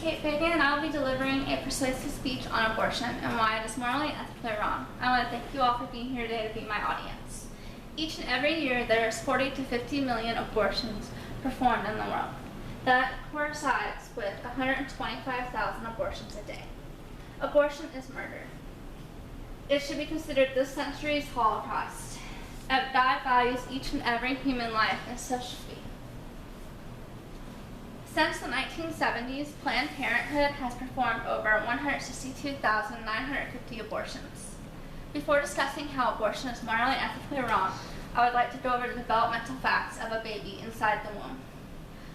Kate Fagan, and I will be delivering a persuasive speech on abortion and why it is morally and ethically wrong. I want to thank you all for being here today to be my audience. Each and every year, there is 40 to 50 million abortions performed in the world. That coincides with 125,000 abortions a day. Abortion is murder. It should be considered this century's Holocaust. God values each and every human life, and so should we. Since the 1970s, Planned Parenthood has performed over 162,950 abortions. Before discussing how abortion is morally and ethically wrong, I would like to go over the developmental facts of a baby inside the womb.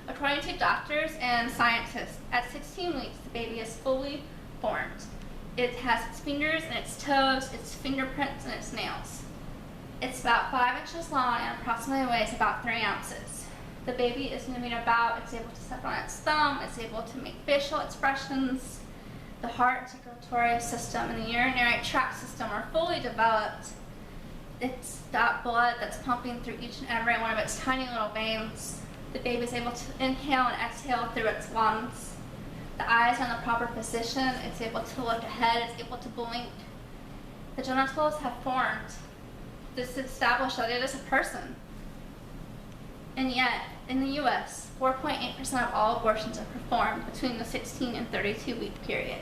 According to doctors and scientists, at 16 weeks, the baby is fully formed. It has its fingers and its toes, its fingerprints and its nails. It's about 5 inches long and approximately weighs about 3 ounces. The baby is moving about, it's able to step on its thumb, it's able to make facial expressions. The heart, circulatory system, and the urinary tract system are fully developed. It's got blood that's pumping through each and every one of its tiny little veins. The baby is able to inhale and exhale through its lungs. The eyes are in the proper position, it's able to look ahead, it's able to blink. The genitals have formed. This established that it is a person. And yet, in the U.S., 4.8% of all abortions are performed between the 16 and 32-week period.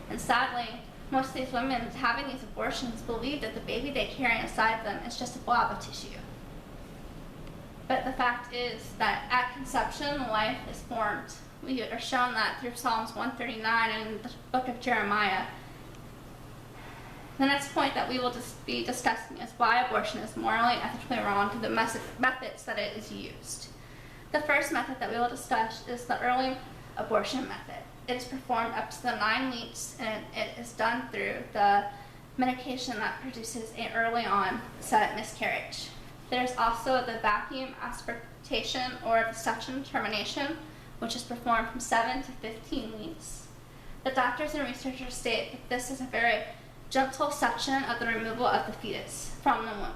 And sadly, most of these women having these abortions believe that the baby they carry inside them is just a blob of tissue. But the fact is that at conception, life is formed. We are shown that through Psalms 139 and the book of Jeremiah. The next point that we will be discussing is why abortion is morally and ethically wrong through the methods that it is used. The first method that we will discuss is the early abortion method. It is performed up to the 9 weeks, and it is done through the medication that produces an early onset miscarriage. There's also the vacuum aspiration or the suction termination, which is performed from 7 to 15 weeks. The doctors and researchers state that this is a very gentle suction of the removal of the fetus from the womb.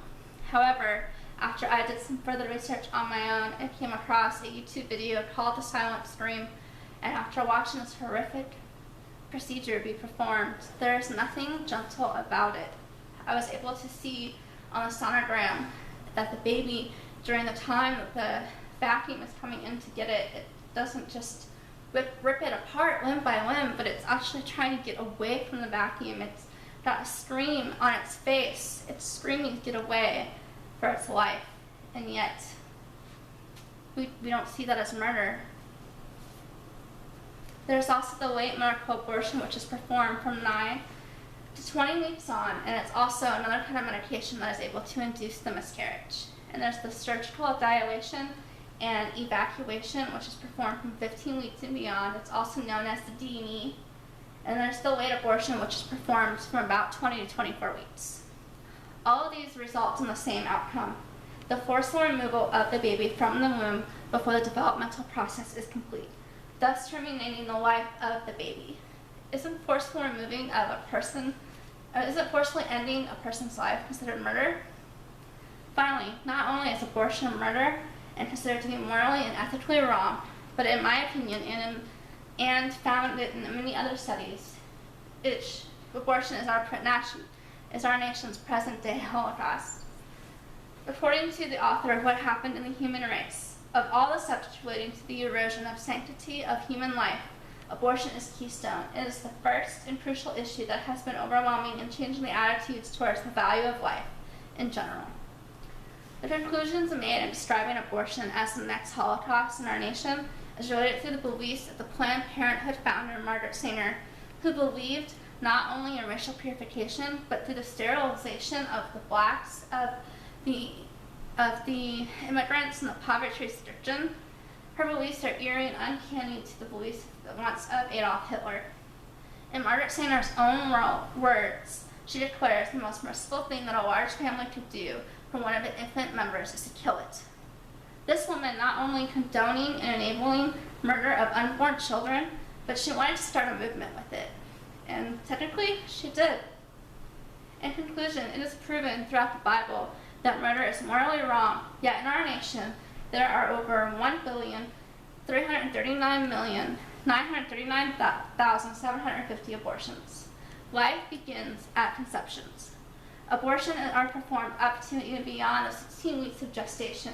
However, after I did some further research on my own, I came across a YouTube video called The Silent Scream, and after watching this horrific procedure be performed, there is nothing gentle about it. I was able to see on the sonogram that the baby, during the time that the vacuum is coming in to get it, it doesn't just rip it apart limb by limb, but it's actually trying to get away from the vacuum. It's got a scream on its face. It's screaming to get away for its life, and yet we don't see that as murder. There's also the late medical abortion, which is performed from 9 to 20 weeks on, and it's also another kind of medication that is able to induce the miscarriage. And there's the surgical dilation and evacuation, which is performed from 15 weeks and beyond. It's also known as the D&E. And there's the late abortion, which is performed from about 20 to 24 weeks. All of these result in the same outcome: the forceful removal of the baby from the womb before the developmental process is complete, thus terminating the life of the baby. Isn't forceful ending a person's life considered murder? Finally, not only is abortion murder and considered to be morally and ethically wrong, but in my opinion, and found it in many other studies, abortion is our nation's present-day Holocaust. According to the author of What Happened in the Human Race, of all the subjects relating to the erosion of sanctity of human life, abortion is keystone. It is the first and crucial issue that has been overwhelming in changing the attitudes towards the value of life in general. The conclusions made in describing abortion as the next Holocaust in our nation is related to the beliefs of the Planned Parenthood founder Margaret Sanger, who believed not only in racial purification, but through the sterilization of the blacks, of the immigrants, and the poverty-stricken. Her beliefs are eerie and uncanny to the beliefs once of Adolf Hitler. In Margaret Sanger's own words, she declares the most merciful thing that a large family could do for one of its infant members is to kill it. This woman not only condoning and enabling murder of unborn children, but she wanted to start a movement with it. And technically, she did. In conclusion, it is proven throughout the Bible that murder is morally wrong, yet in our nation, there are over 1,339,000 939,750 abortions. Life begins at conceptions. Abortions are performed up to and even beyond the 16 weeks of gestation.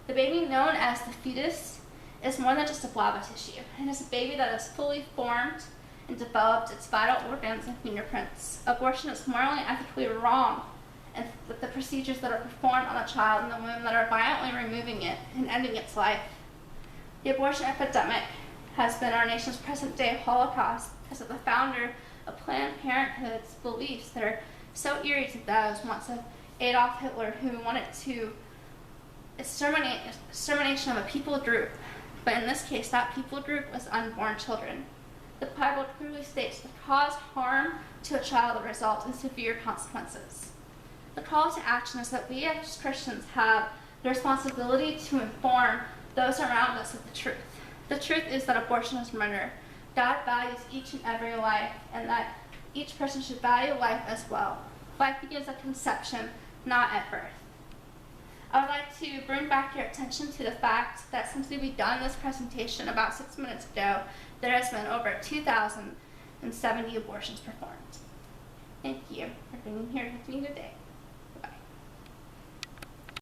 The baby known as the fetus is more than just a blob of tissue. It is a baby that is fully formed and developed its vital organs and fingerprints. Abortion is morally and ethically wrong, and the procedures that are performed on a child in the womb that are violently removing it and ending its life. The abortion epidemic has been our nation's present-day Holocaust because of the founder of Planned Parenthood's beliefs that are so eerie to those once of Adolf Hitler, who wanted to extermination of a people group, but in this case, that people group was unborn children. The Bible clearly states to cause harm to a child will result in severe consequences. The call to action is that we as Christians have the responsibility to inform those around us of the truth. The truth is that abortion is murder. God values each and every life, and that each person should value life as well. Life begins at conception, not at birth. I would like to bring back your attention to the fact that since we began this presentation about 6 minutes ago, there has been over 2,070 abortions performed. Thank you for being here with me today.